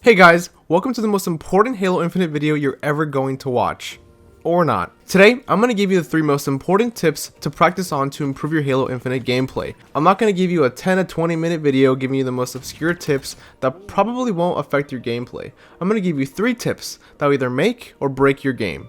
Hey guys, welcome to the most important Halo Infinite video you're ever going to watch. Or not. Today, I'm going to give you the 3 most important tips to practice on to improve your Halo Infinite gameplay. I'm not going to give you a 10 to 20 minute video giving you the most obscure tips that probably won't affect your gameplay. I'm going to give you 3 tips that will either make or break your game.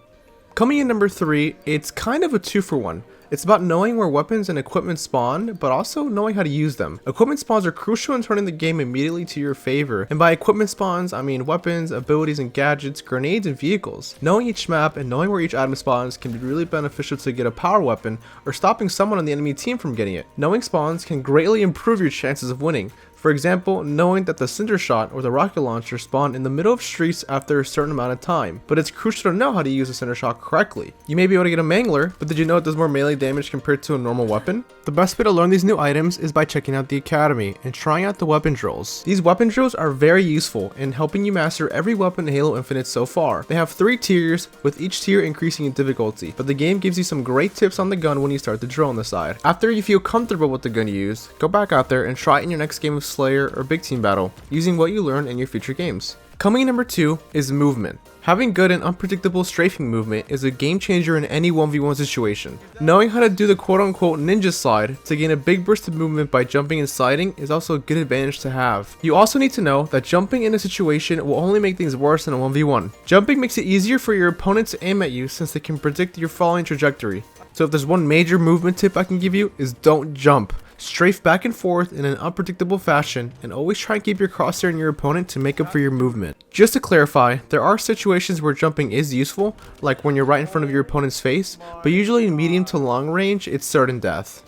Coming in number 3, it's kind of a 2-for-1. It's about knowing where weapons and equipment spawn, but also knowing how to use them. Equipment spawns are crucial in turning the game immediately to your favor, and by equipment spawns, I mean weapons, abilities and gadgets, grenades and vehicles. Knowing each map and knowing where each item spawns can be really beneficial to get a power weapon, or stopping someone on the enemy team from getting it. Knowing spawns can greatly improve your chances of winning. For example, knowing that the Cinder Shot or the rocket launcher spawn in the middle of streets after a certain amount of time, but it's crucial to know how to use the Cinder Shot correctly. You may be able to get a Mangler, but did you know it does more melee damage compared to a normal weapon? The best way to learn these new items is by checking out the Academy and trying out the weapon drills. These weapon drills are very useful in helping you master every weapon in Halo Infinite so far. They have 3 tiers, with each tier increasing in difficulty, but the game gives you some great tips on the gun when you start the drill on the side. After you feel comfortable with the gun you use, go back out there and try it in your next game of Slayer or Big Team Battle, using what you learn in your future games. Coming in number 2 is movement. Having good and unpredictable strafing movement is a game changer in any 1v1 situation. Knowing how to do the quote-unquote ninja slide to gain a big burst of movement by jumping and sliding is also a good advantage to have. You also need to know that jumping in a situation will only make things worse in a 1v1. Jumping makes it easier for your opponent to aim at you since they can predict your falling trajectory. So if there's one major movement tip I can give you is don't jump. Strafe back and forth in an unpredictable fashion and always try and keep your crosshair in your opponent to make up for your movement. Just to clarify, there are situations where jumping is useful, like when you're right in front of your opponent's face, but usually in medium to long range, it's certain death.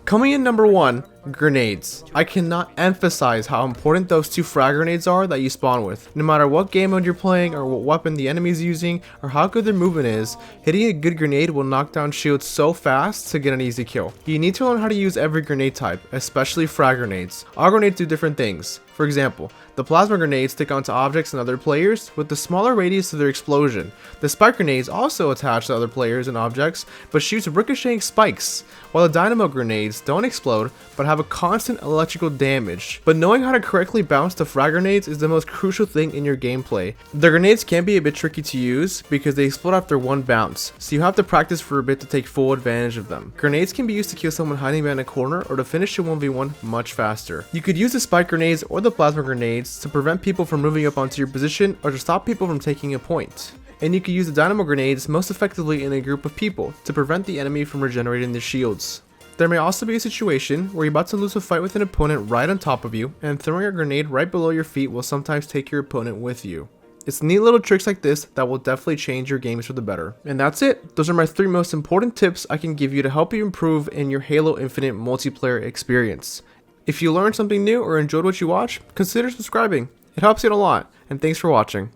Coming in number 1, grenades. I cannot emphasize how important those 2 frag grenades are that you spawn with. No matter what game mode you're playing or what weapon the enemy is using or how good their movement is, hitting a good grenade will knock down shields so fast to get an easy kill. You need to learn how to use every grenade type, especially frag grenades. All grenades do different things. For example, the plasma grenades stick onto objects and other players with the smaller radius of their explosion. The spike grenades also attach to other players and objects, but shoots ricocheting spikes, while the dynamo grenades don't explode but have a constant electrical damage. But knowing how to correctly bounce the frag grenades is the most crucial thing in your gameplay. The grenades can be a bit tricky to use because they explode after one bounce, so you have to practice for a bit to take full advantage of them. Grenades can be used to kill someone hiding behind a corner or to finish a 1v1 much faster. You could use the spike grenades or the plasma grenades to prevent people from moving up onto your position or to stop people from taking a point. And you can use the dynamo grenades most effectively in a group of people to prevent the enemy from regenerating their shields. There may also be a situation where you're about to lose a fight with an opponent right on top of you, and throwing a grenade right below your feet will sometimes take your opponent with you. It's neat little tricks like this that will definitely change your games for the better. And that's it. Those are my 3 most important tips I can give you to help you improve in your Halo Infinite multiplayer experience. If you learned something new or enjoyed what you watched, consider subscribing. It helps out a lot, and thanks for watching.